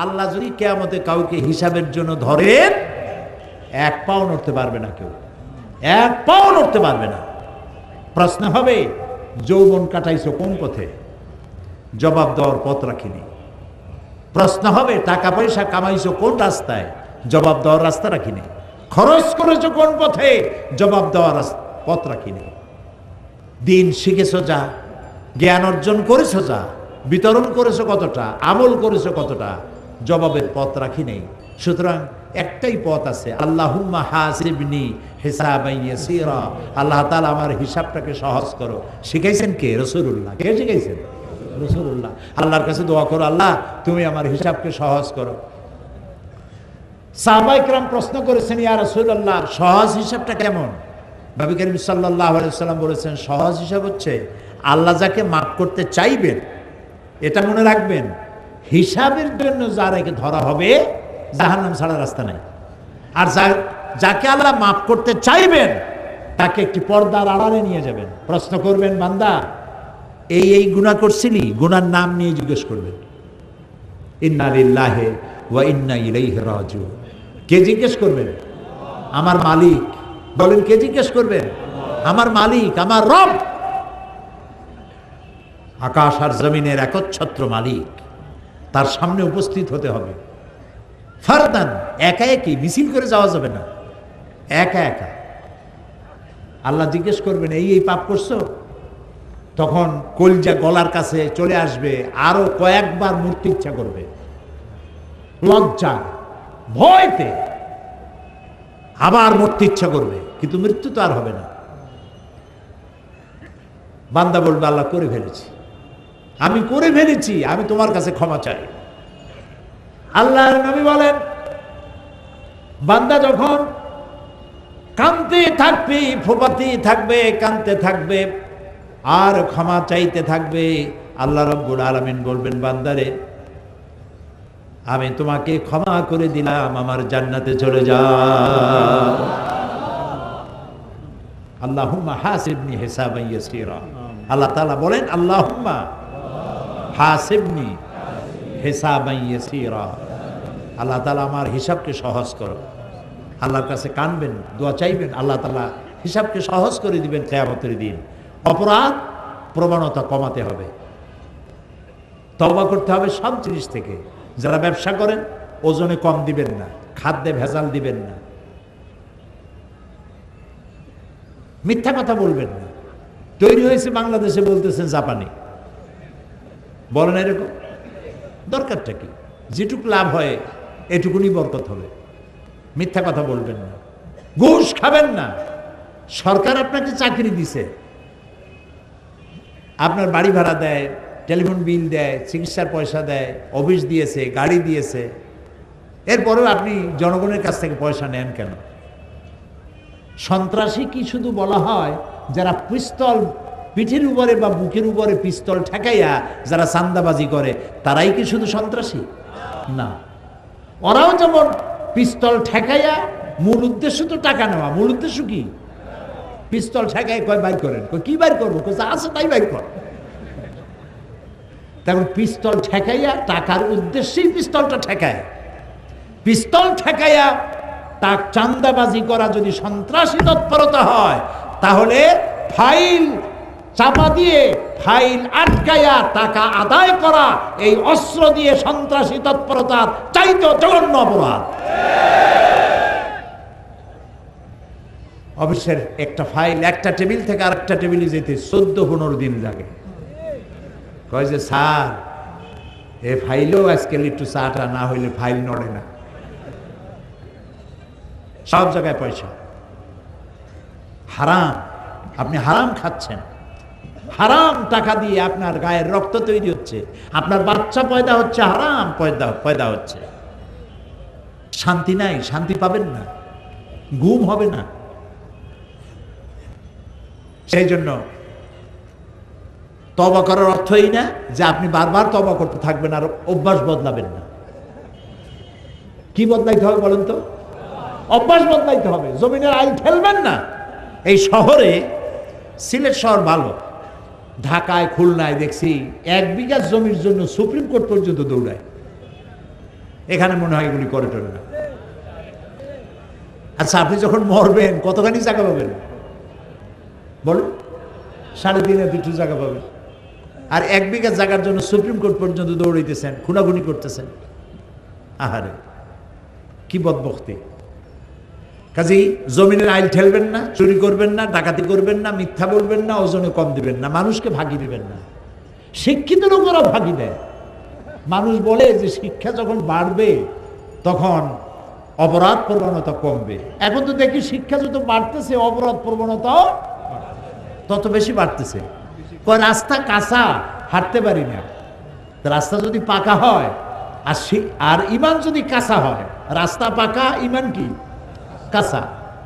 আল্লাহ যদি কিয়ামতে কাউকে হিসাবের জন্য ধরেন, এক পাও নড়তে পারবে না, কেউ এক পাও নড়তে পারবে না। প্রশ্ন হবে, যৌবন কাটাইছো কোন পথে? জবাব দেওয়ার পথ রাখিনি। প্রশ্ন হবে, টাকা পয়সা কামাইছো কোন রাস্তায়? জবাব দেওয়ার রাস্তা রাখিনি। খরচ করেছো কোন পথে? জবাব দেওয়ার পথ রাখিনি। দিন শিখেছো যা, জ্ঞান অর্জন করেছো যা, বিতরণ করেছো কতটা, আমল করেছো কতটা, জবাবের পথ রাখি নেই। সুতরাং একটাই পথ আছে, আল্লাহুম্মা হাসিবনি হিসাবান ইয়াসীরা। আল্লাহ তাআলা আমার হিসাবটাকে সহজ করো। শিখাইছেন কে? রাসূলুল্লাহ। কে শিখাইছেন? রাসূলুল্লাহ। আল্লাহর কাছে দোয়া করো, আল্লাহ তুমি আমার হিসাবকে সহজ করো। সাহাবায়ে কেরাম প্রশ্ন করেছেন, ইয়া রাসূলুল্লাহ সহজ হিসাবটা কেমন? নবী করিম সাল্লাল্লাহু আলাইহি ওয়াসাল্লাম বলেছেন, সহজ হিসাব হচ্ছে আল্লাহ যাকে মাফ করতে চাইবেন, এটা মনে রাখবেন, হিসাবের জন্য যারাকে ধরা হবে জাহান্নাম ছাড়া রাস্তা নাই। আর যাকে আল্লাহ মাফ করতে চাইবেন তাকে একটি পর্দার আড়ালে নিয়ে যাবেন। প্রশ্ন করবেন, বান্দা এই গুনাহ করছিলি? গুনার নাম নিয়ে জিজ্ঞেস করবেন। ইন্না লিল্লাহি ওয়া ইন্না ইলাইহি রাজিউন। কে জিজ্ঞেস করবেন? আমার মালিক। বলেন, কে জিজ্ঞেস করবেন? আমার মালিক, আমার রব। আকাশ আর জমিনের একচ্ছত্র মালিক, তার সামনে উপস্থিত হতে হবে। ফারদান, একা একই, মিছিল করে যাওয়া যাবে না, একা একা। আল্লাহ জিজ্ঞেস করবেন, এই পাপ করছো? তখন কলজা গলার কাছে চলে আসবে, আরো কয়েকবার মরতে ইচ্ছা করবে, লজ্জা ভয়তে আবার মরতে ইচ্ছা করবে, কিন্তু মৃত্যু তো আর হবে না। বান্দা বলবে, আল্লাহ করে ফেলেছি, আমি করে ফেলেছি, আমি তোমার কাছে ক্ষমা চাই। আল্লাহর নবী বলেন, বান্দা যখন কাঁদতে থাকবে, ফোপাতে থাকবে, কাঁদতে থাকবে আর ক্ষমা চাইতে থাকবে, আল্লাহ রাব্বুল আলামিন বলবেন, বান্দারে আমি তোমাকে ক্ষমা করে দিলাম, আমার জান্নাতে চলে যাও। আল্লাহুম্মা হাসিবনি হিসাবান ইয়াসীরা। আল্লাহ তাআলা বলেন, আল্লাহুম্মা হাসিবনি হিসাবান ইয়াসীরা। আল্লাহ তাআলা আমার হিসাবকে সহজ করো। আল্লাহর কাছে কানবেন, দোয়া চাইবেন, আল্লাহ তাআলা হিসাবকে সহজ করে দিবেন কিয়ামতের দিন। অপরাধ প্রবণতা কমাতে হবে, তওবা করতে হবে সব জিনিস থেকে। যারা ব্যবসা করেন ওজনে কম দিবেন না, খাদ্যে ভেজাল দিবেন না, মিথ্যা কথা বলবেন না। তৈরি হয়েছে বাংলাদেশে, বলতেছেন জাপানি, বলেন এরকম। দরকারটা কি? যেটুকু লাভ হয় এটুকুনি বরকত হবে। মিথ্যা কথা বলবেন না, ঘুষ খাবেন না। সরকার আপনাকে চাকরি দিছে, আপনার বাড়ি ভাড়া দেয়, টেলিফোন বিল দেয়, চিকিৎসার পয়সা দেয়, অফিস দিয়েছে, গাড়ি দিয়েছে, এরপরেও আপনি জনগণের কাছ থেকে পয়সা নেন কেন? সন্ত্রাসী কি শুধু বলা হয় যারা পিস্তল পিঠের উপরে বা বুকের উপরে পিস্তল ঠেকাইয়া যারা চাঁদাবাজি করে তারাই কি শুধু সন্ত্রাসী? না, ওরাও যেমন পিস্তল ঠেকাইয়া, মূল উদ্দেশ্য তো টাকা নেওয়া। মূল উদ্দেশ্য কি? পিস্তল ঠেকাই কয় বাইর করেন, কি বাইর করবো, আছে তাই বাইর কর। তখন পিস্তল ঠেকাইয়া টাকার উদ্দেশ্যেই পিস্তলটা ঠেকায়। পিস্তল ঠেকাইয়া তাক চাঁদাবাজি করা যদি সন্ত্রাসী তৎপরতা হয়, তাহলে ফাইল চাপা দিয়ে, ফাইল আটকাইয়া টাকা আদায় করা, এই অস্ত্র দিয়ে সন্ত্রাসী তৎপরতার চাইতে জঘন্য অপরাধ। অফিসের একটা ফাইল একটা টেবিল থেকে আরেকটা টেবিলে যেতে 14-15 দিন লাগে। কয় যে স্যার, এ ফাইলেও আজকাল একটু চাটা না হইলে ফাইল নড়ে না। সব জায়গায় পয়সা, হারাম। আপনি হারাম খাচ্ছেন, হারাম টাকা দিয়ে আপনার গায়ের রক্ত তৈরি হচ্ছে, আপনার বাচ্চা পয়দা হচ্ছে, হারাম পয়দা হচ্ছে। শান্তি নাই, শান্তি পাবেন না, ঘুম হবে না। সেই জন্য তওবা করার অর্থ এই না যে আপনি বারবার তওবা করতে থাকবেন আর অভ্যাস বদলাবেন না। কি বদলাইতে হবে বলেন তো? অভ্যাস বদলাইতে হবে। জমিনের আইল ঠেলবেন না। এই শহরে, সিলেট শহর ভালো, ঢাকায় খুলনায় দেখছি 1 বিঘা জমির জন্য সুপ্রিম কোর্ট পর্যন্ত দৌড়ায়। এখানে মনে হয় এগুলি করে টরে না। আচ্ছা, আপনি যখন মরবেন কতখানি জায়গা পাবেন বলুন? 3.5 জায়গা পাবেন। আর 1 বিঘা জায়গার জন্য সুপ্রিম কোর্ট পর্যন্ত দৌড়াইতেছেন, খুনাখুনি করতেছেন। আহারে, কি বদবখতি! কাজেই জমিনের আইল ঠেলবেন না, চুরি করবেন না, ডাকাতি করবেন না, মিথ্যা বলবেন না, ওজনে কম দিবেন না, মানুষকে ভাগি দিবেন না। শিক্ষিত লোকেরাও ভাগি দেয়। মানুষ বলে যে শিক্ষা যখন বাড়বে তখন অপরাধ প্রবণতা কমবে। এখন তো দেখি শিক্ষা যত বাড়তেছে অপরাধ প্রবণতাও তত বেশি বাড়তেছে। কয় রাস্তা কাঁচা, হাঁটতে পারি না। রাস্তা যদি পাকা হয় আর ইমান যদি কাঁচা হয়, রাস্তা পাকা ইমান কি কাঁচা।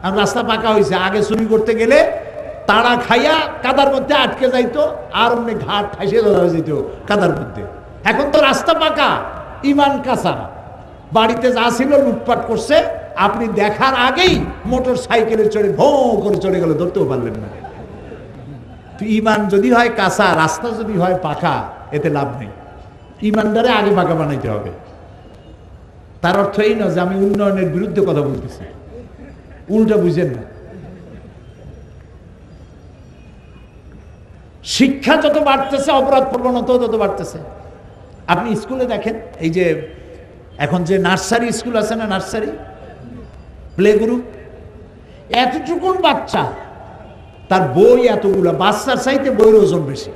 আর রাস্তা পাকা হয়েছে, আগে চুরি করতে গেলে তাড়া খাইয়া কাদার মধ্যে আটকে যাইতো, আর অমনি ঘাট ঠাইসে ধরা যেত কাদার মধ্যে। এখন তো রাস্তা পাকা, ইমান কাঁচা। বাড়িতে যা ছিল লুটপাট করছে, আপনি দেখার আগেই মোটর সাইকেলে চড়ে ভোঁ করে চলে গেল, ধরতেও পারলেন না। ইমান যদি হয় কাঁচা, রাস্তা যদি হয় পাকা, এতে লাভ নেই। ইমানদারে আগে পাকা বানাইতে হবে। তার অর্থ এই না যে আমি উন্নয়নের বিরুদ্ধে কথা বলতেছি, উল্টা বুঝেন না। শিক্ষা যত বাড়তেছে অপরাধ প্রবণতাও তত বাড়তেছে। আপনি স্কুলে দেখেন, এই যে এখন যে নার্সারি স্কুল আছে না, নার্সারি প্লে গ্রুপ, এতটুকুন বাচ্চা, তার বই এতগুলো, বাচ্চার চাইতে বইয়ের ওজন বেশি।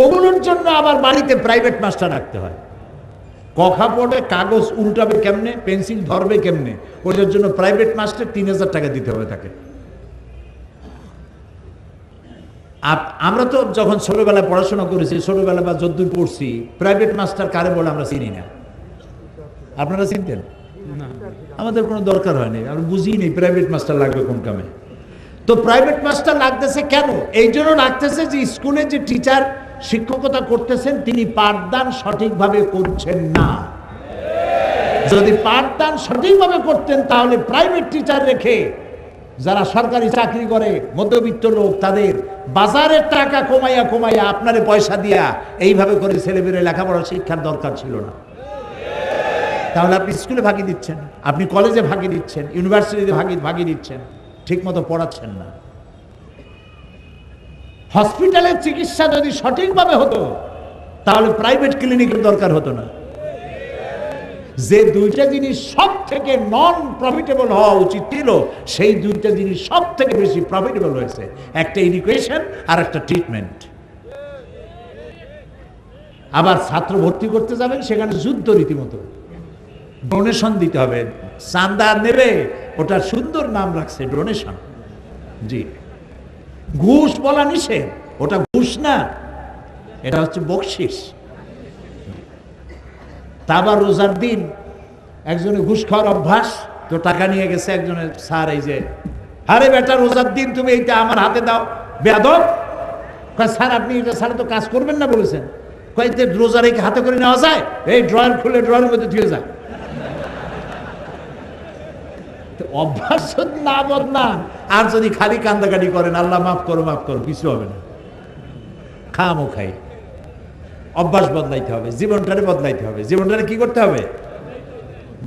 ওগুলোর জন্য আবার বাড়িতে প্রাইভেট মাস্টার রাখতে হয়। কথা পড়ে, কাগজ উল্টাবে কেমনে, পেন্সিল ধরবে কেমনে, ওটার জন্য প্রাইভেট মাস্টার 3000 টাকা দিতে হবে তাকে। আমরা তো যখন ছোটবেলায় পড়াশোনা করেছি, ছোটবেলা বা যদ্দূর পড়ছি, প্রাইভেট মাস্টার কারে বলে আমরা চিনি না। আপনারা চিনতেন? আমাদের কোনো দরকার হয়নি, আমরা বুঝি নেই প্রাইভেট মাস্টার লাগবে কোন কামে। তো প্রাইভেট মাস্টার লাগতেছে কেন? এই জন্য লাগতেছে যে স্কুলে যে টিচার শিক্ষকতা করতেছেন তিনি পাঠদান সঠিকভাবে করছেন না। যদি পাঠদান সঠিকভাবে করতেন তাহলে প্রাইভেট টিচার রেখে যারা সরকারি চাকরি করে, মধ্যবিত্ত লোক, তাদের বাজারের টাকা কমাইয়া কমাইয়া আপনারে পয়সা দিয়া এইভাবে করে ছেলেমেয়েরা লেখাপড়া শিক্ষার দরকার ছিল না। তাহলে আপনি স্কুলে ভাগি দিচ্ছেন, আপনি কলেজে ভাগি দিচ্ছেন, ইউনিভার্সিটিতে ভাগি দিচ্ছেন, ঠিক মতো পড়াচ্ছেন না। হসপিটালের চিকিৎসা যদি সঠিকভাবে হতো তাহলে প্রাইভেট ক্লিনিকের দরকার হতো না। যে দুইটা জিনিস সব থেকে নন প্রফিটেবল হওয়া উচিত ছিল, সেই দুইটা জিনিস সব থেকে বেশি প্রফিটেবল হয়েছে, একটা এডুকেশন আর একটা ট্রিটমেন্ট। আবার ছাত্র ভর্তি করতে যাবেন, সেখানে যুদ্ধ রীতিমতো, ডোনেশন দিতে হবে, চাঁদা নেবে, ওটার সুন্দর নাম রাখছে ডোনেশন। জি, ঘুষ বলা নিষেধ, ওটা ঘুষ না, এটা হচ্ছে বকশিস। তা আবার রোজার দিন একজনে ঘুষ খাওয়ার অভ্যাস, তো টাকা নিয়ে গেছে একজনের, স্যার এই যে, আরে বেটা রোজার দিন তুমি এইটা আমার হাতে দাও, বেয়াদব। স্যার আপনি এটা ছাড়া তো কাজ করবেন না বলেছেন। কয়েকতে রোজার এই হাতে করে নেওয়া যায়? এই ড্রয়ার খুলে ড্রয়ারের মধ্যে ধুয়ে যায়। অভ্যাস যদি না বদলান, আর যদি খালি কান্দাকাটি করেন, আল্লাহ মাফ করো মাফ করো, কিছু হবে না। খামো খাই, অভ্যাস বদলাইতে হবে, জীবনটারে বদলাইতে হবে। জীবনটারে কি করতে হবে?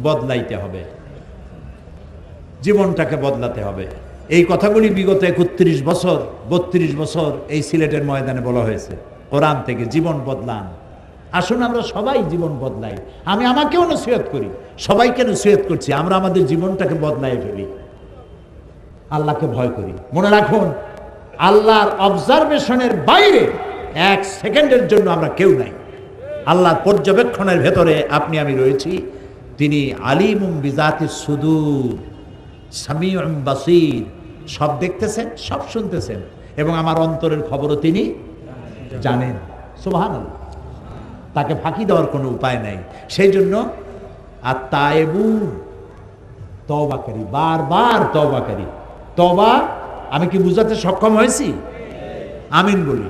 বদলাইতে হবে, জীবনটাকে বদলাতে হবে। এই কথাগুলি বিগত 31 বছর 32 বছর এই সিলেটের ময়দানে বলা হয়েছে কোরআন থেকে। জীবন বদলান, আসুন আমরা সবাই জীবন বদলাই। আমি আমাকেও নসিহত করি, সবাইকে নসিহত করছি, আমরা আমাদের জীবনটাকে বদলাই ফেলি, আল্লাহকে ভয় করি। মনে রাখুন, আল্লাহর অবজারভেশনের বাইরে 1 সেকেন্ডের জন্য আমরা কেউ নাই। আল্লাহর পর্যবেক্ষণের ভেতরে আপনি আমি রয়েছি। তিনি আলিমুম বিজাতিস সুদূর, সামিউম বাসীর, সব দেখতেছেন, সব শুনতেছেন, এবং আমার অন্তরের খবরও তিনি জানেন। সুবহানাল্লাহ, তাকে ফাঁকি দেওয়ার কোনো উপায় নাই। সেই জন্য আত-তায়েবুন, তওবাকারী, বারবার তওবাকারী। তওবা আমি কি বুঝাতে সক্ষম হয়েছি? আমিন বলি।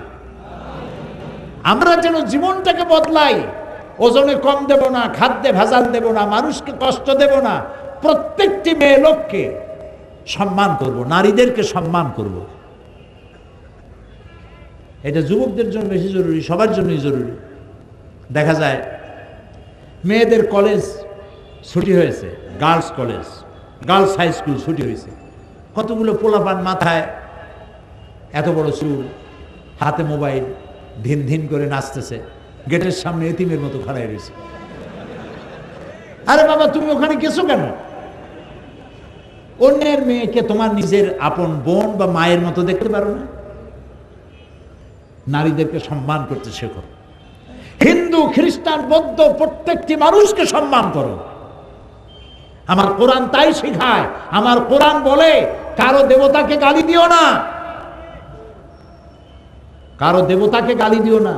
আমরা যেন জীবনটাকে বদলাই, ওজনে কম দেব না, খাদ্যে ভেজাল দেব না, মানুষকে কষ্ট দেব না, প্রত্যেকটি মেয়ে লোককে সম্মান করব, নারীদেরকে সম্মান করব। এটা যুবকদের জন্য বেশি জরুরি, সবার জন্যই জরুরি। দেখা যায় মেয়েদের কলেজ ছুটি হয়েছে, girls college, girls high school ছুটি হয়েছে। কতগুলো পোলাপান মাথায় এত বড় চুল, হাতে মোবাইল, ধিন ধিন করে নাচতেছে, গেটের সামনে এতিমের মতো খাড়াই রয়েছে। আরে বাবা, তুমি ওখানে গেছো কেন? অন্যের মেয়েকে তোমার নিজের আপন বোন বা মায়ের মতো দেখতে পারো না? নারীদেরকে সম্মান করতে শেখো। হিন্দু, খ্রিস্টান, বৌদ্ধ প্রত্যেকটি মানুষকে সম্মান করো। আমার কোরআন তাই শেখায়। আমার কোরআন বলে কারো দেবতাকে গালি দিও না, কারো দেবতাকে গালি দিও না,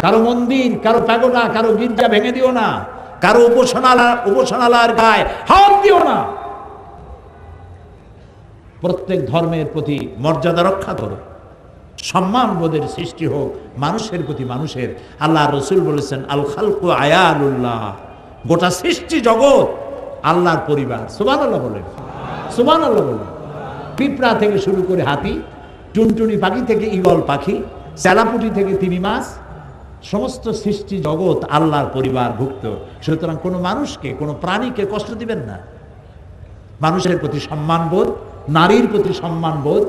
কারো মন্দির, কারো প্যাগোডা, কারো গির্জা ভেঙে দিও না, কারো উপাসনালয়ের গায়ে হাত দিও না। প্রত্যেক ধর্মের প্রতি মর্যাদা রক্ষা করো, সম্মান বোধের সৃষ্টি হোক মানুষের প্রতি মানুষের। আল্লাহ রসুল বলেছেন, আল খালকু আয়ালুল্লাহ, গোটা সৃষ্টি জগৎ আল্লাহর পরিবার। সুবহানাল্লাহ বলেন, সুবহানাল্লাহ বলেন। পিঁপড়া থেকে শুরু করে হাতি, টুনটুনি পাখি থেকে ঈগল পাখি, চেলাপুটি থেকে তিমি মাছ, সমস্ত সৃষ্টি জগৎ আল্লাহর পরিবারভুক্ত। সুতরাং কোনো মানুষকে, কোনো প্রাণীকে কষ্ট দিবেন না। মানুষের প্রতি সম্মানবোধ, নারীর প্রতি সম্মানবোধ,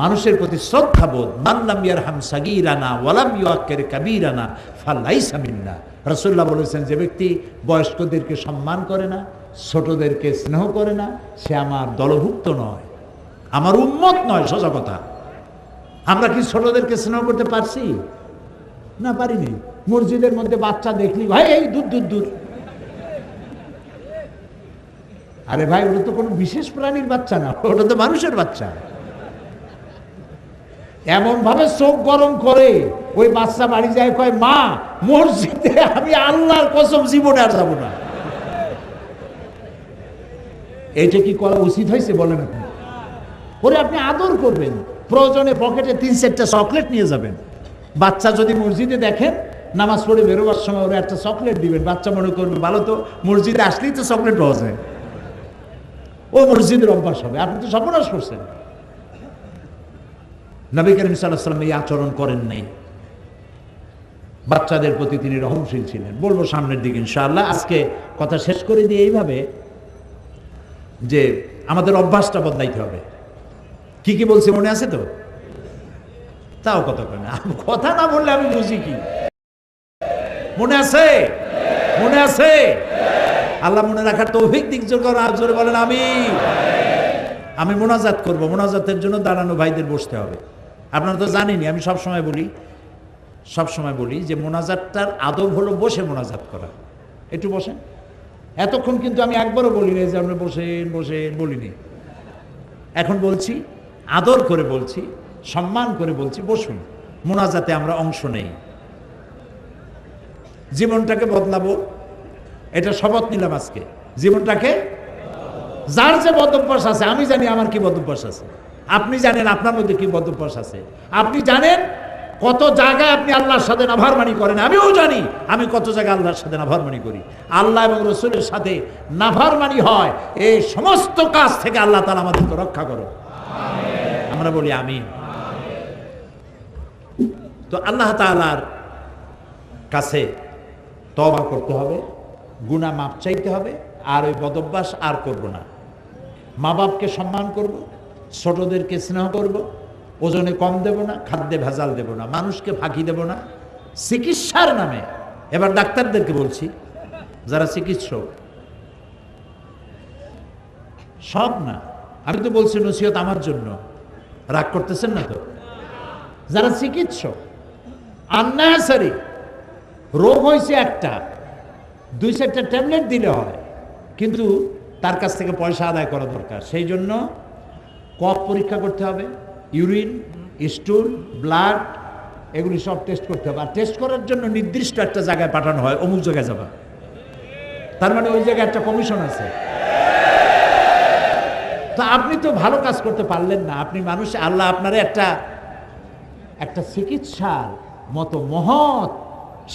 মানুষের প্রতি শ্রদ্ধাবোধ। মান লাম ইয়ারহাম সাগীরানা ওয়া লাম ইউআক্কির কাবীরানা ফালাইসা মিন্না। রাসূলুল্লাহ বলেছেন, যে ব্যক্তি বয়স্কদেরকে সম্মান করে না, ছোটদেরকে স্নেহ করে না, সে আমার দলভুক্ত নয়, আমার উম্মত নয়। সোজা কথা। আমরা কি ছোটদেরকে স্নেহ করতে পারছি? না, পারিনি। মসজিদের মধ্যে বাচ্চা দেখলি, ভাই এই দূর দূর দূর। আরে ভাই, ওটা তো কোনো বিশেষ প্রাণীর বাচ্চা না, ওটা তো মানুষের বাচ্চা। এমন ভাবে চোখ গরম করে ওই বাচ্চা বাড়ি যায়, কয় মা, মসজিদে আমি আল্লাহর কসম জীবনে আর যাবো না। এইটা কি করা উচিত হয়েছে বলেন? আপনি ওরে আপনি আদর করবেন, প্রয়োজনে পকেটে 3-4টা চকলেট নিয়ে যাবেন। বাচ্চা যদি মসজিদে দেখেন, নামাজ পড়ে বেরোবার সময় ওরা একটা চকলেট দিবেন। বাচ্চা মনে করবে ভালো তো, মসজিদে আসলেই তো চকলেট পাওয়া যায়, ও মসজিদের অভ্যাস হবে। আপনি তো সর্বনাশ করছেন। নবী করিম সাল্লাল্লাহু আলাইহি ওয়াসাল্লাম এই আচরণ করেন নাই। বাচ্চাদের প্রতি তিনি রহমশীল ছিলেন। বলবো সামনের দিকে ইনশাআল্লাহ। আজকে কথা শেষ করে দিয়ে এইভাবে যে আমাদের অভ্যাসটা বদলাইতে হবে। কি কি বলছে মনে আছে তো? তাও কথা কেন, কথা না বললে আমি বুঝি কি? মনে আছে? মনে আছে? আল্লাহ মনে রাখার তৌফিক দিক জোরে বলেন আমিন। আমি মোনাজাত করব। মোনাজাতের জন্য দাঁড়ানো ভাইদের বসতে হবে। আপনারা তো জানেনই, আমি সবসময় বলি যে মোনাজাতটার আদব হলো বসে মোনাজাত করা। একটু বসেন। এতক্ষণ কিন্তু আমি একবারও বলিনি যে আপনি বসেন বসেন, বলিনি। এখন বলছি, আদর করে বলছি, সম্মান করে বলছি, বসুন। মোনাজাতে আমরা অংশ নেই। জীবনটাকে বদলাবো, এটা শপথ নিলাম আজকে। জীবনটাকে, যার যে বদভ্যাস আছে, আমি জানি আমার কি বদভ্যাস আছে, আপনি জানেন আপনার মধ্যে কি বদভ্যাস আছে। আপনি জানেন কত জায়গায় আপনি আল্লাহর সাথে নাফরমানি করেন, আমিও জানি আমি কত জায়গায় আল্লাহর সাথে নাফরমানি করি। আল্লাহ এবং রসুলের সাথে নাফরমানি হয়, এই সমস্ত কাজ থেকে আল্লাহ তাআলা আমাদেরকে রক্ষা করো, আমরা বলি আমিন। তো আল্লাহ তাআলার কাছে তওবা করতে হবে, গুনাহ মাপ চাইতে হবে, আর ওই বদভ্যাস আর করব না। মা বাপকে সম্মান করব, ছোটদেরকে স্নেহ করব, ওজনে কম দেব না, খাদ্যে ভেজাল দেব না, মানুষকে ফাঁকি দেব না। চিকিৎসার নামে, এবার ডাক্তারদেরকে বলছি, যারা চিকিৎসক, সব না, আমি তো বলছি নসিহত আমার জন্য, রাগ করতেছেন না তো? যারা চিকিৎসক, আননেসারি রোগ হয়েছে একটা, 2-4টা ট্যাবলেট দিলে হয়, কিন্তু তার কাছ থেকে পয়সা আদায় করা দরকার। সেই জন্য কফ পরীক্ষা করতে হবে, ইউরিন, স্টুল, ব্লাড, এগুলি সব টেস্ট করতে হবে। আর টেস্ট করার জন্য নির্দিষ্ট একটা জায়গায় পাঠানো হয়, অমুক জায়গায় যাবা, তার মানে ওই জায়গায় একটা কমিশন আছে। তো আপনি তো ভালো কাজ করতে পারলেন না, আপনি মানুষ, আল্লাহ আপনারে একটা চিকিৎসার মতো মহৎ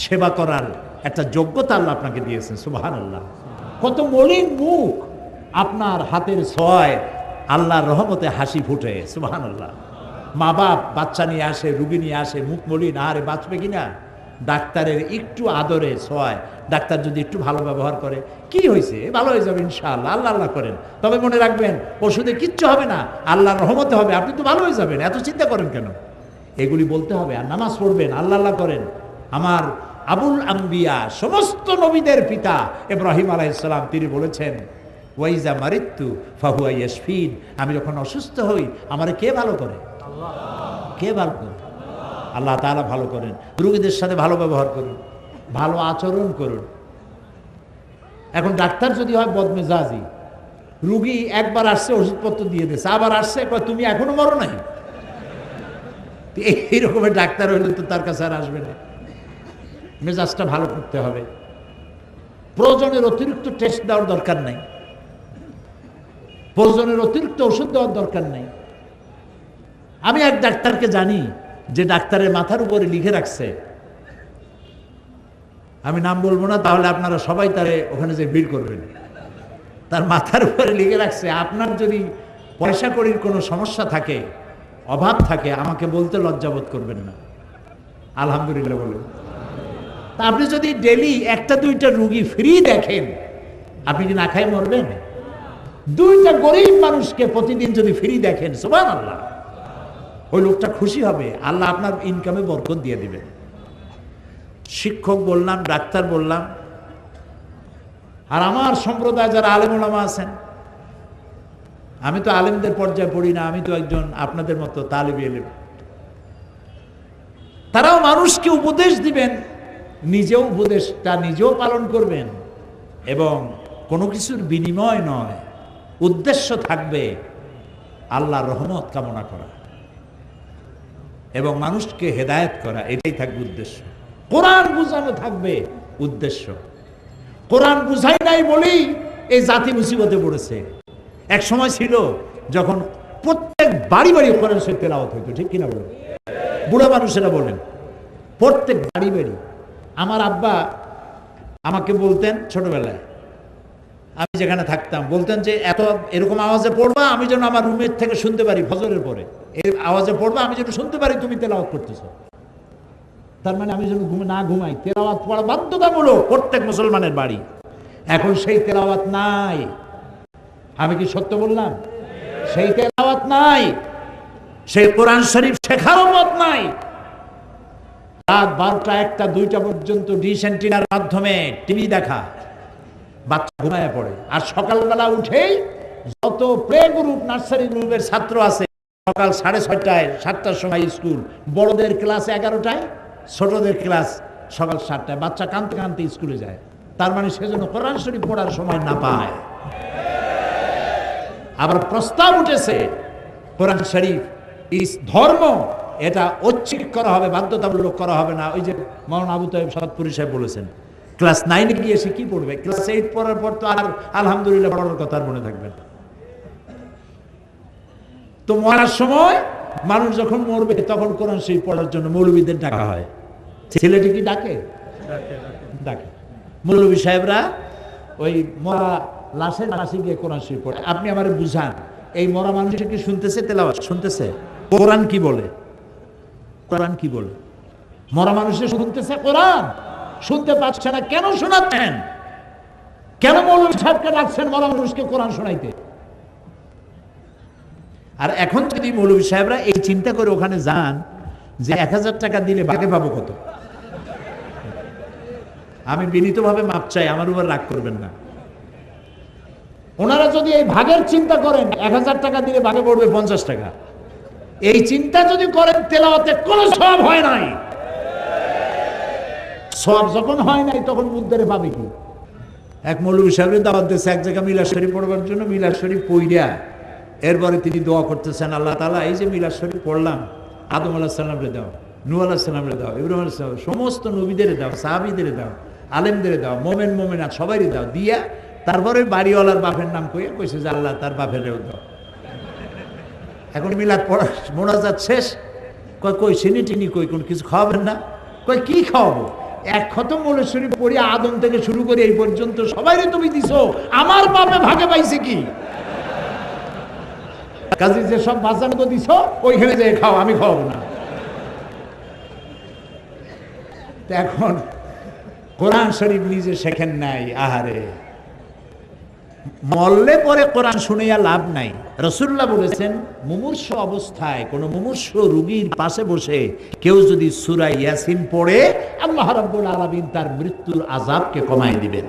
সেবা করার একটা যোগ্যতা আল্লাহ আপনাকে দিয়েছেন। সুবহানাল্লাহ। কত মলিন মুখ, আপনার হাতের ছোঁয়ায় আল্লাহর রহমতে হাসি ফুটে। সুবহানাল্লাহ। মা বাপ বাচ্চা নিয়ে আসে, রুগী নিয়ে আসে, মুখ মলিন, আরে বাঁচবে কিনা, ডাক্তারের একটু আদরে ছোঁয়ায় ডাক্তার যদি একটু ভালো ব্যবহার করে, কি হয়েছে, ভালো হয়ে যাবে ইনশাআল্লাহ, আল্লাহ আল্লাহ করেন। তবে মনে রাখবেন ওষুধে কিচ্ছু হবে না, আল্লাহর রহমতে হবে, আপনি তো ভালো হয়ে যাবেন, এত চিন্তা করেন কেন? এগুলি বলতে হবে। আর নামাজ পড়বেন, আল্লাহ আল্লাহ করেন। আমার আবুল আম্বিয়া, সমস্ত নবীদের পিতা ইব্রাহিম আলাইহিস সালাম, তিনি বলেছেন ওয়াইজা মারিত্তু ফাহুয়া ইয়াশফিন, আমি যখন অসুস্থ হই আমারে কে ভালো করে? আল্লাহ। কে ভালো করে? আল্লাহ তাআলা ভালো করেন। রোগীদের সাথে ভালো ব্যবহার করুন, ভালো আচরণ করুন। এখন ডাক্তার যদি হয় বদমেজাজি, রুগী একবার আসছে ওষুধপত্র দিয়ে দিয়েছে, আবার আসছে কয় তুমি এখনো মরো নাই, এই রকমের ডাক্তার হইলে তো তার কাছে আর আসবে না। মেজাজটা ভালো করতে হবে। প্রয়োজনের অতিরিক্ত টেস্ট দেওয়ার দরকার নাই, প্রয়োজনের অতিরিক্ত ওষুধ দেওয়ার দরকার নাই। আমি এক ডাক্তারকে জানি যে ডাক্তারের মাথার উপরে লিখে রাখছে, আমি নাম বলবো না, তাহলে আপনারা সবাই তারে ওখানে যে ভিড় করবেন। তার মাথার উপরে লিখে রাখছে, আপনার যদি পয়সা কড়ির কোনো সমস্যা থাকে, অভাব থাকে, আমাকে বলতে লজ্জাবোধ করবেন না। আলহামদুলিল্লাহ বলুন। তা আপনি যদি ডেলি একটা দুইটা রুগী ফ্রি দেখেন, আপনি কি না খাই মরবেন? দুইটা গরিব মানুষকে প্রতিদিন যদি ফ্রি দেখেন, সুবহানাল্লাহ, ওই লোকটা খুশি হবে, আল্লাহ আপনার ইনকামে বরকত দিয়ে দিবেন। শিক্ষক বললাম, ডাক্তার বললাম, আর আমার সম্প্রদায় যারা আলেম ওলামা আছেন, আমি তো আলেমদের পর্যায়ে পড়ি না, আমি তো একজন আপনাদের মতো তালিবি ইলম। তারাও মানুষকে উপদেশ দিবেন, নিজেও উপদেশটা নিজেও পালন করবেন, এবং কোনো কিছুর বিনিময় নয়, উদ্দেশ্য থাকবে আল্লাহর রহমত কামনা করা এবং মানুষকে হেদায়েত করা, এটাই থাকবে উদ্দেশ্য। কোরআন বুঝানো থাকবে উদ্দেশ্য। কোরআন বুঝাই নাই বলেই এই জাতি মুসিবতে পড়েছে। এক সময় ছিল যখন প্রত্যেক বাড়ি বাড়ি কোরআন শরীফ তেলাওয়াত হইতো, ঠিক কিনা বলেন? বুড়া মানুষেরা বলেন, প্রত্যেক বাড়ি বাড়ি। আমার আব্বা আমাকে বলতেন ছোটবেলায়, আমি যেখানে থাকতাম, বলতেন যে এরকম আওয়াজে পড়বা, আমি যেন আমার রুমের থেকে শুনতে পারি, ফজরের পরে এই আওয়াজে পড়বা, আমি যেন শুনতে পারি তুমি তেলাওয়াত করতেছো। তার মানে আমি যেন না ঘুমাই, তেলাওয়াত পড়া বাধ্যতামূলক প্রত্যেক মুসলমানের বাড়ি। এখন সেই তেলাওয়াত নাই। আমি কি সত্য বললাম? সেই তেলাওয়াত নাই, সেই কোরআন শরীফ শেখারও মত নাই। রাত 12টা 1টা 2টা পর্যন্ত ডিশ অ্যান্টিনার মাধ্যমে টিভি দেখা, বাচ্চা ঘুমায় পড়ে। আর সকালবেলা উঠেই যত প্লে গ্রুপ, নার্সারি গ্রুপের ছাত্র আছে, সকাল 6:30টায় 7টার সময় স্কুল, বড়দের ক্লাস 11টায়, ছোটদের ক্লাস সকাল 7টায়। বাচ্চা কাঁদতে কাঁদতে স্কুলে যায়। তার মানে সেজন্য কোরআন শরীফ পড়ার সময় না পায়। আবার প্রস্তাব উঠেছে কোরআন শরীফ ইস ধর্ম, এটা ঐচ্ছিক করা হবে, বাধ্যতামূলক করা হবে না। ওই যে মাওলানা আবু তাইব সাদপুরি সাহেব বলেছেন, ক্লাস 9-এ গিয়ে সে কি পড়বে? ক্লাস 8 পড়ার পর তো আর আলহামদুলিল্লাহ পড়ার কথা আর মনে থাকবে না। তো মরার সময় মানুষ যখন মরবে তখন কোরআন শরীফ পড়ার জন্য মৌলবীদের ডাকা হয়। ছেলেটি কি ডাকে? ডাকে। মৌলবী সাহেবরা ওই মরা লাশের পাশে গিয়ে কোরআন শরীফ পড়ে। আপনি আমারে বুঝান, এই মরা মানুষটা কি শুনতেছে তেলাওয়াত? শুনতেছে? কোরআন কি বলে? কোরআন কি বলে? মরা মানুষে শুনতেছে, কোরআন শুনতে পাচ্ছে না। কেন শোনাচ্ছেন? কেন মৌলবী সাহেবকে ডাকছেন মরা মানুষকে কোরআন শোনাইতে? আর এখন যদি মৌলবী সাহেবরা এই চিন্তা করে ওখানে যান যে 1000 টাকা দিলে ভাগে পাবো কত, আমি বিনীতভাবে মাপ চাই, আমার উপর রাগ করবেন না। ওনারা যদি এই ভাগের চিন্তা করেন, 1000 টাকা দিলে ভাগে পড়বে 50 টাকা, এই চিন্তা যদি করেন, তেলাওয়াতে কোনো সওয়াব হয় নাই। সওয়াব যখন হয় নাই তখন মুদ্দারে পাবে কি? এক মৌলবী সাহেবের দাওয়াত দিয়েছে এক জায়গায় মিলাদ শরীফ পড়বার জন্য। মিলাদ শরীফ পড়িয়া এরপরে তিনি দোয়া করতেছেন, আল্লাহ তাআলা এই যে মিলাদ শরীফ পড়লাম, আদম আলাইহিস সালামরে দাও, নূহ আলাইহিস সালামরে দাও, ইব্রাহিম আলাইহিস সালাম, সমস্ত নবীদের দাও, সাহাবীদের দাও, আলেমদের দাও, মোমেন মোমেনাত সবাইরে দাও, দিয়া তারপরে বাড়িওয়ালার বাপের নাম কইছে যে আল্লাহ তার বাপেরও দাও। এখন মিলাদ পড়া মোনাজাত শেষ, কই চিনি টিনি কই, কোন কিছু খাওয়াবেন না? কই কি খাওয়াবো? এক খতম মৌলুদ শরীফ পড়ি আদম থেকে শুরু করে এই পর্যন্ত সবাইরে তুমি দিছো, আমার বাপে ভাগে পাইছে কি? কাজী যে সব বাঁচানো দিছো ওইখানে যে খাও, আমি খাওয়াবো না। এখন কোরআন শরীফ নিজে শেখেন নাই, আহারে মরলে পরে কোরআন শুনিয়া লাভ নাই। রাসূলুল্লাহ বলেছেন, মুমূর্ষ অবস্থায় কোন মুমূর্ষ রোগীর পাশে বসে কেউ যদি সূরা ইয়াসিন পড়ে, আল্লাহ রাব্বুল আলামিন তার মৃত্যুর আযাবকে কমায় দিবেন।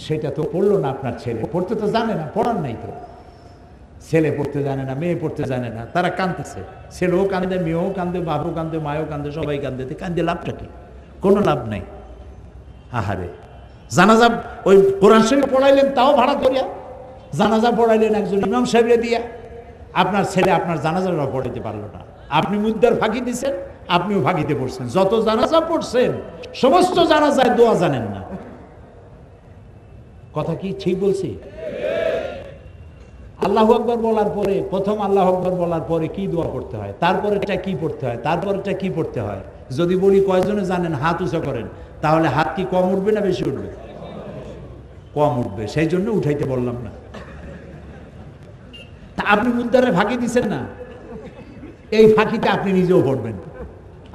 সেটা তো পড়লো না আপনার ছেলে, পড়তে তো জানে না, পড়ার নাই তো। ছেলে পড়তে জানে না, মেয়ে পড়তে জানে না, তারা কাঁদতেছে, ছেলেও কান্দে, মেয়েও কান্দে, বাপও কান্দে, মায়ও কান্দে, সবাই কান্দে, কান্দে লাভটা কি? কোনো লাভ নাই। আহারে জানাজা ওই কোরআন শরীফ পড়াইলেন তাও ভাড়া করিয়া, জানাজা পড়াইলেন একজন ইমাম সাহেবরে দিয়া, আপনার ছেলে আপনার জানাজাটা পড়াইতে পারলো না। আপনি মুদ্রার ফাঁকি দিচ্ছেন, আপনিও ফাঁকিতে পড়ছেন। যত জানাজা পড়ছেন সমস্ত জানাজায় দোয়া জানেন না। কথা কি ঠিক বলছি? আল্লাহু আকবার বলার পরে, প্রথম আল্লাহু আকবার বলার পরে কি দোয়া পড়তে হয়, তারপরেরটা কি পড়তে হয়, তারপরেরটা কি পড়তে হয়? যদি বলি কয়জনে জানেন, হাত উঁচা করেন, তাহলে হাত কি কম উঠবে না বেশি উঠবে? কম উঠবে, সেই জন্য উঠাইতে বললাম না। তা আপনি মুদ্রারে ফাঁকি দিচ্ছেন না, এই ফাঁকিতে আপনি নিজেও পড়বেন,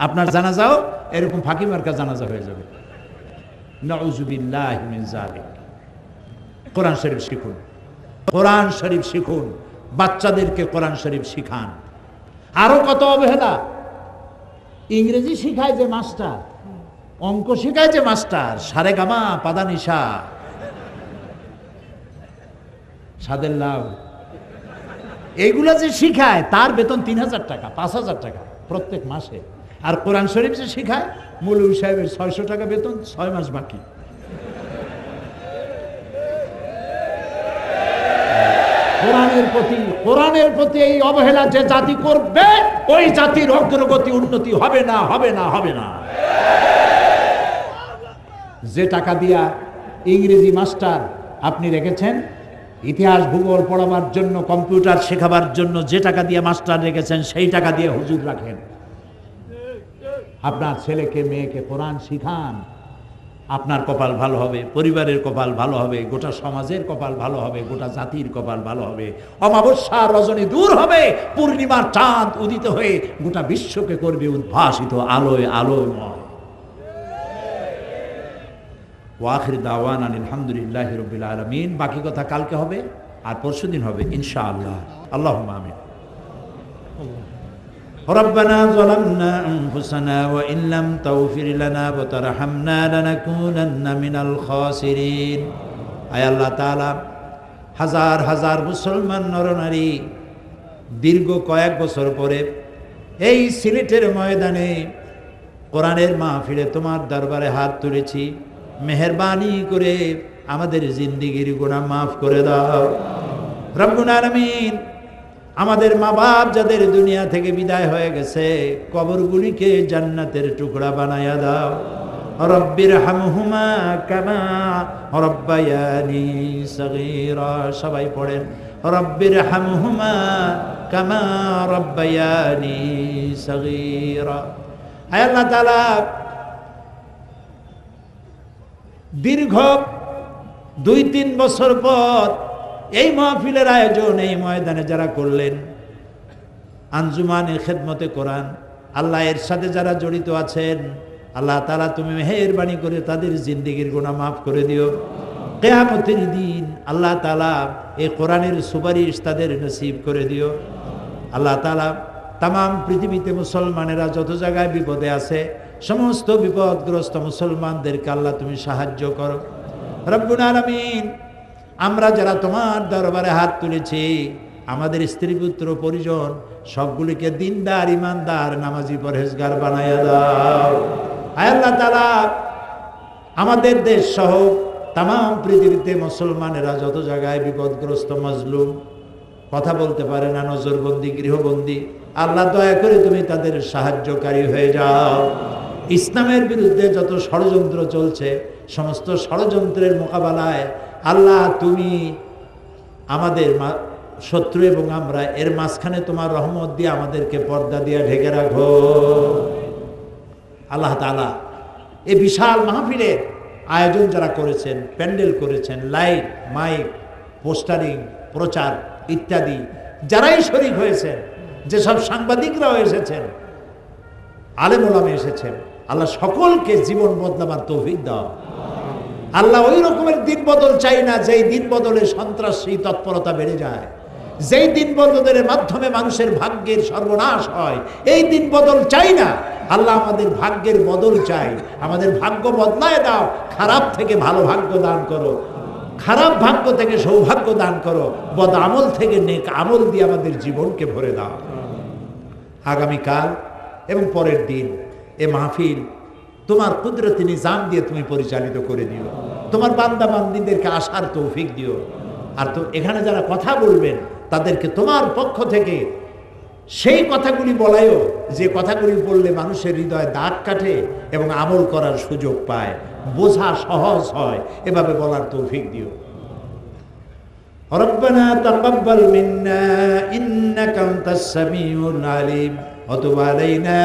আপনার জানাজাও এরকম ফাঁকি মার্কা জানাজা হয়ে যাবে। নাউযুবিল্লাহি মিন যালিক। কোরআন শরীফ শিখুন, কোরআন শরীফ শিখুন, বাচ্চাদেরকে কোরআন শরীফ শিখান। আরো কত অবহেলা! ইংরেজি শিখায় যে মাস্টার, অঙ্ক শিখায় যে মাস্টার, সারেগামা পাদানিশা, সাদের লাভ, এইগুলা যে শিখায় তার বেতন ৩,০০০ টাকা, ৫,০০০ টাকা প্রত্যেক মাসে। আর কোরআন শরীফ যে শিখায়, মৌলভী সাহেবের ৬০০ টাকা বেতন, ৬ মাস বাকি। কোরআনের প্রতি এই অবহেলা যে জাতি করবে, ওই জাতির অগ্রগতি উন্নতি হবে না, হবে না, হবে না। যে টাকা দিয়া ইংরেজি মাস্টার আপনি রেখেছেন, ইতিহাস ভূগোল পড়াবার জন্য, কম্পিউটার শেখাবার জন্য যে টাকা দিয়ে মাস্টার রেখেছেন, সেই টাকা দিয়ে হুজুর রাখেন। আপনার ছেলেকে মেয়েকে কোরআন শিখান, আপনার কপাল ভালো হবে, পরিবারের কপাল ভালো হবে, গোটা সমাজের কপাল ভালো হবে, গোটা জাতির কপাল ভালো হবে। অমাবস্যার রজনী দূর হবে, পূর্ণিমার চাঁদ উদিত হয়ে গোটা বিশ্বকে করবে উদ্ভাসিত আলোয় আলোয়ময়। ওয়াখির দাওয়ানা আলহামদুলিল্লাহি রাব্বিল আলামিন। বাকি কথা কালকে হবে আর পরশুদিন হবে ইনশাআল্লাহ। আল্লাহুম্মা আমিন। ربنا ظلمنا أنفسنا وإن لم تغفر لنا وترحمنا لنكونن من الخاسرين। আয় আল্লাহ তাআলা, হাজার হাজার মুসলমান নরনারী দীর্ঘ কয়েক বছর পরে এই সিলেটের ময়দানে কোরআনের মাহফিলে তোমার দরবারে হাত তুলেছি। মেহেরবানি করে আমাদের জিন্দেগির গুনাহ মাফ করে দাও রব্বুল আলামিন। আমাদের মা বাপ যাদের দুনিয়া থেকে বিদায় হয়ে গেছে, কবরগুলিকে জান্নাতের টুকরা বানায়া দাও। রব্বির হামহুমা কামা রব্বায়ানি সগীরা। সবাই পড়েন, রব্বির হামহুমা কামা রব্বায়ানি সগীরা। আয় আল্লাহ তাআলা, দীর্ঘ 2-3 বছর পর এই মাহফিলের আয়োজন এই ময়দানে যারা করলেন, আঞ্জুমানে খেদমতে কোরআন, আল্লাহ এর সাথে যারা জড়িত আছেন, আল্লাহ তাআলা তুমি মেহেরবানি করে তাদের জিন্দেগির গুনাহ মাফ করে দিও। কিয়ামতের দিন আল্লাহ তাআলা এই কোরআনের সুপারিশ তাদের নসিব করে দিও। আল্লাহ তাআলা তামাম পৃথিবীতে মুসলমানেরা যত জায়গায় বিপদে আছে, সমস্ত বিপদগ্রস্ত মুসলমানদেরকে আল্লাহ তুমি সাহায্য করো রব্বুল আলামিন। আমরা যারা তোমার দরবারে হাত তুলেছি, আমাদের স্ত্রী পুত্র পরিজন সবগুলিকে দিনদার, ইমানদার, নামাজি, পরহেজগার বানায়া দাও। আয় আল্লাহ তাআলা, আমাদের দেশ সহ তামাম পৃথিবীতে মুসলমানেরা যত জায়গায় বিপদগ্রস্ত, মজলুম, কথা বলতে পারে না, নজরবন্দি, গৃহবন্দী, আল্লাহ দয়া করে তুমি তাদের সাহায্যকারী হয়ে যাও। ইসলামের বিরুদ্ধে যত ষড়যন্ত্র চলছে, সমস্ত ষড়যন্ত্রের মোকাবেলায় আল্লাহ তুমি আমাদের শত্রু এবং আমরা এর মাঝখানে তোমার রহমত দিয়ে আমাদেরকে পর্দা দিয়ে ঢেকে রাখো আল্লাহ তাআলা। এই বিশাল মাহফিলের আয়োজন যারা করেছেন, প্যান্ডেল করেছেন, লাইট, মাইক, পোস্টারিং, প্রচার ইত্যাদি যারাই শরীক হয়েছেন, যেসব সাংবাদিকরাও এসেছেন, আলেম ওলামা এসেছেন। আল্লাহ সকলকে জীবন বদলাবার তৌফিক দাও। আল্লাহ ওই রকমের দিন বদল চাই না যেই দিন বদলে সন্ত্রাসী তৎপরতা বেড়ে যায়, যেই দিন বদলের মাধ্যমে মানুষের ভাগ্যের সর্বনাশ হয়, এই দিন বদল চাই না। আল্লাহ আমাদের ভাগ্যের বদল চাই, আমাদের ভাগ্য বদলায় দাও, খারাপ থেকে ভালো ভাগ্য দান করো, খারাপ ভাগ্য থেকে সৌভাগ্য দান করো, বদ আমল থেকে নেক আমল দিয়ে আমাদের জীবনকে ভরে দাও। আগামীকাল এবং পরের দিন এ মাহফিল তোমার কুদরতি নিজাম দিয়ে তুমি পরিচালিত করে দিও, তোমার বান্দা বান্দিদেরকে আসার তৌফিক দিও। আর তো এখানে যারা কথা বলবেন তাদেরকে তোমার পক্ষ থেকে সেই কথাগুলি বলায়ও যে কথাগুলি বললে মানুষের হৃদয়ে দাগ কাটে এবং আমল করার সুযোগ পায়, বোঝা সহজ হয়, এভাবে বলার তৌফিক দিও। রব্বানা তাকাব্বাল মিন্না ইন্নাকা আনতাস সামিউল আলিম ওয়া তুব আলাইনা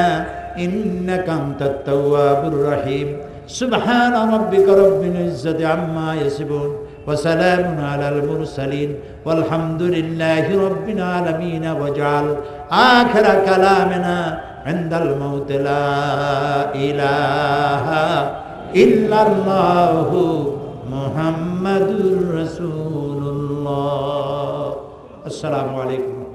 ইন্নাকা আনতাত তাওয়াবুর রহিম। সুবহান রাব্বিকা রাব্বিল ইজ্জাতি আম্মা ইয়াসিফুন ওয়া সালামুন আলাল মুরসালিন ওয়ালহামদুলিল্লাহি রাব্বিল আলামিন। ওয়াজআল আখিরা কালামিনা ইনদাল মাউত লা ইলাহা ইল্লাল্লাহু মুহাম্মাদুর রাসূলুল্লাহ। আসসালামু আলাইকুম।